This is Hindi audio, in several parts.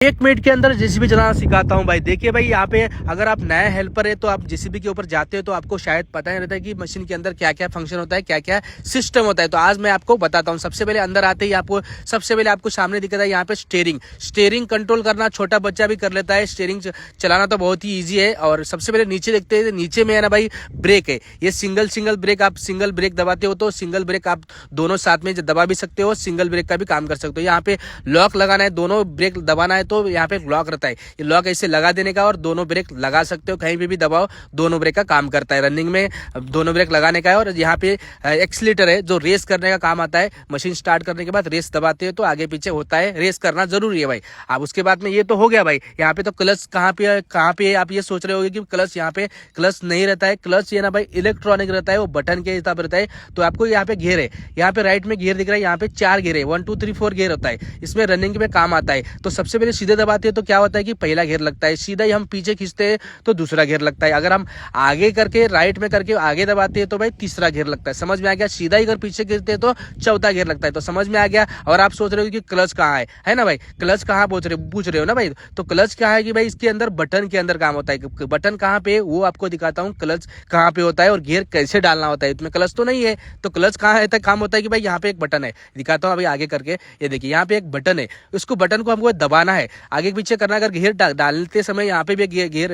1 मिनट के अंदर जेसीबी चलाना सिखाता हूँ भाई। देखिए भाई, यहाँ पे अगर आप नया हेल्पर है तो आप जेसीबी के ऊपर जाते हो तो आपको शायद पता नहीं रहता है कि मशीन के अंदर क्या क्या फंक्शन होता है, क्या क्या सिस्टम होता है। तो आज मैं आपको बताता हूँ। सबसे पहले अंदर आते ही आपको सामने दिखता है यहाँ पे स्टेयरिंग कंट्रोल करना छोटा बच्चा भी कर लेता है। स्टेयरिंग चलाना तो बहुत ही ईजी है। और सबसे पहले नीचे देखते हैं, नीचे में है ना भाई ब्रेक है। ये सिंगल ब्रेक, आप सिंगल ब्रेक दबाते हो तो सिंगल ब्रेक आप दोनों साथ में दबा भी सकते हो, सिंगल ब्रेक का भी काम कर सकते हो। यहाँ पे लॉक लगाना है, दोनों ब्रेक दबाना है तो यहाँ पे लॉक रहता है। ये लॉक ऐसे लगा देने का और दोनों ब्रेक लगा सकते हो, कहीं पे भी दबाओ दोनों ब्रेक का काम करता है। रनिंग में दोनों ब्रेक लगाने का है। और यहाँ पे एक्सीलेटर है जो रेस करने का काम आता है। मशीन स्टार्ट करने के बाद रेस दबाते हो तो आगे पीछे होता है, रेस करना जरूरी है भाई। अब उसके बाद में ये तो हो गया भाई। यहाँ पे तो क्लच कहाँ पे है आप ये सोच रहे होगे कि क्लच यहाँ पे क्लच नहीं रहता है। क्लच ये ना भाई इलेक्ट्रॉनिक रहता है, वो बटन के हिसाब रहता है। तो आपको यहाँ पे घेर है, यहाँ पे राइट में घेर दिख रहा है, यहाँ पे 4 घेर है, 1 2 3 4 घेर होता है। इसमें रनिंग में काम आता है। तो सबसे पहले सीधे दबाते हैं तो क्या होता है कि पहला घेर लगता है, सीधा ही हम पीछे खींचते हैं तो दूसरा घेर लगता है। अगर हम आगे करके राइट में करके आगे दबाते हैं तो भाई तीसरा घेर लगता है। समझ में आ गया? सीधा ही अगर पीछे खींचते हैं तो चौथा घेर लगता है। तो समझ में आ गया। और आप सोच रहे हो कि क्लच कहाँ है ना भाई? क्लच कहाँ पूछ रहे हो ना भाई? तो क्लच कहाँ है कि भाई इसके अंदर बटन के अंदर काम होता है। बटन कहाँ पे वो आपको दिखाता हूँ, क्लच कहाँ पे होता है और गियर कैसे डालना होता है। इसमें क्लच तो नहीं है तो क्लच कहाँ है काम होता है कि भाई यहाँ पे एक बटन है, दिखाता हूँ अभी आगे करके। ये देखिए यहाँ पे एक बटन है, उसको बटन को हमको दबाना है, आगे पीछे करना। अगर घेर डालते समय यहाँ पे भी घेर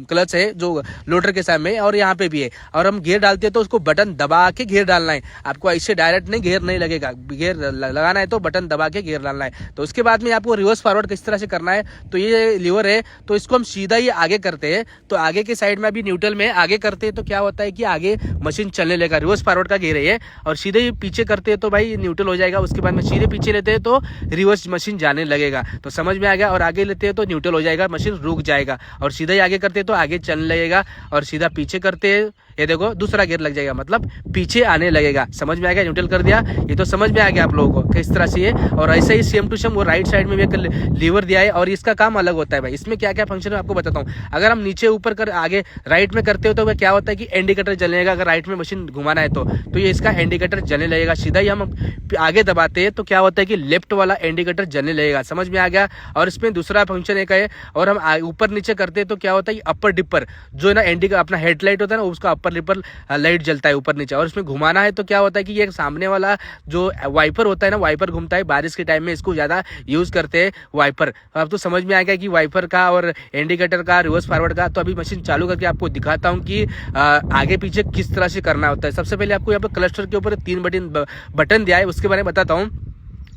क्लच है जो लोडर के सामने, और यहाँ पे भी है। और हम घेर डालते हैं तो उसको बटन दबा के घेर डालना है। आपको ऐसे डायरेक्ट नहीं घेर नहीं लगेगा, घेर लगाना है तो बटन दबा के घेर डालना है। तो उसके बाद में आपको रिवर्स फॉरवर्ड किस तरह से करना है, तो ये लीवर है तो इसको हम सीधा ही आगे करते हैं तो आगे के साइड में अभी न्यूट्रल में आगे करते हैं तो क्या होता है कि आगे मशीन चलने लगेगा। रिवर्स फॉरवर्ड का घेर है ये। और सीधे ही पीछे करते हैं तो भाई न्यूट्रल हो जाएगा। उसके बाद में सीधे पीछे लेते हैं तो रिवर्स मशीन जाने लगेगा। तो समझ में आ गया? और आगे लेते हैं तो न्यूट्रल हो जाएगा, मशीन रुक जाएगा। और सीधा ही आगे करते हैं तो आगे चलने लगेगा। और सीधा पीछे करते हैं, ये देखो दूसरा गियर लग जाएगा, मतलब पीछे आने लगेगा। समझ में आ गया? न्यूट्रल कर दिया, ये तो समझ में आ गया आप लोगों को किस तरह से ये। और ऐसे ही सेम टू सेम वो राइट साइड में भी एक लीवर दिया है और इसका काम अलग होता है भाई। इसमें क्या क्या फंक्शन है आपको बताता हूँ। अगर हम नीचे ऊपर कर आगे राइट में करते हो तो क्या होता है कि इंडिकेटर जलेगा। अगर राइट में मशीन घुमाना है तो ये इसका इंडिकेटर जलने लगेगा। सीधा ही हम आगे दबाते हैं तो क्या होता है कि लेफ्ट वाला इंडिकेटर जलने लगेगा। समझ में आ गया? और इसमें दूसरा फंक्शन एक है। और हम ऊपर नीचे करते हैं तो क्या होता है कि अपर डिपर जो है ना इंडिकेटर अपना हेडलाइट होता है ना, उसका अपर डिपर लाइट जलता है ऊपर नीचे। और इसमें घुमाना है तो क्या होता है कि ये सामने वाला जो वाइपर होता है ना, वाइपर घूमता है। बारिश के टाइम में इसको ज्यादा यूज करते हैं वाइपर। अब तो समझ में आ गया कि वाइपर का और इंडिकेटर का रिवर्स फॉरवर्ड का। तो अभी मशीन चालू करके आपको दिखाता हूँ कि आगे पीछे किस तरह से करना होता है। सबसे पहले आपको यहाँ पे क्लस्टर के ऊपर 3 बटन दिया है, उसके बारे में बताता हूँ।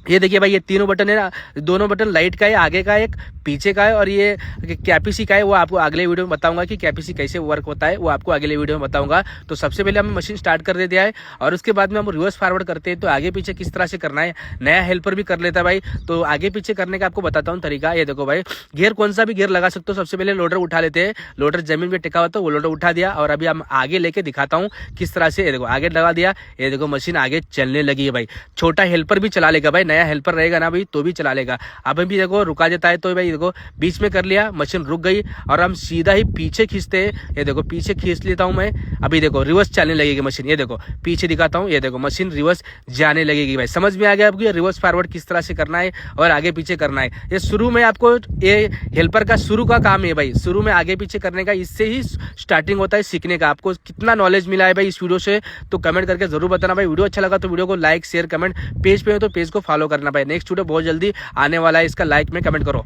ये देखिए भाई, ये तीनों बटन है ना, दोनों बटन लाइट का है, आगे का एक, पीछे का है। और ये कैपीसी का है, वो आपको अगले वीडियो में बताऊंगा कि कैपीसी कैसे वर्क होता है, वो आपको अगले वीडियो में बताऊंगा। तो सबसे पहले हमने मशीन स्टार्ट कर दे दिया है और उसके बाद में हम रिवर्स फॉरवर्ड करते हैं तो आगे पीछे किस तरह से करना है। नया हेल्पर भी कर लेता है भाई, तो आगे पीछे करने का आपको बताता हूँ तरीका। ये देखो भाई, घेर कौन सा भी घेर लगा सकते हो। सबसे पहले लोडर उठा लेते हैं, लोडर जमीन पे टिका हुआ तो वो लोडर उठा दिया। और अभी हम आगे लेके दिखाता हूँ किस तरह से। ये देखो आगे लगा दिया, ये देखो मशीन आगे चलने लगी है भाई। छोटा हेल्पर भी चला लेगा भाई, नया हेल्पर रहेगा ना भाई तो भी चला लेगा। अब भी देखो रुका देता है तो भाई देखो बीच में कर लिया, मशीन रुक गई। और हम सीधा ही पीछे खींचते हैं, ये देखो पीछे खींच लेता हूं मैं। अभी देखो रिवर्स चलने लगेगी मशीन, ये देखो पीछे दिखाता हूं, ये देखो मशीन रिवर्स जाने लगेगी भाई। समझ में आ गया आपको रिवर्स फॉरवर्ड किस तरह से करना है और आगे पीछे करना है। ये शुरू में आपको ये हेल्पर का शुरू का काम है भाई, शुरू में आगे पीछे करने का, इससे ही स्टार्टिंग होता है सीखने का। आपको कितना नॉलेज मिला है भाई इस वीडियो से तो कमेंट करके जरूर बताना भाई। वीडियो अच्छा लगा तो वीडियो को लाइक शेयर कमेंट, पेज पे हो तो पेज को फॉलो करना भाई। नेक्स्ट वीडियो बहुत जल्दी आने वाला है, इसका लाइक में कमेंट करो।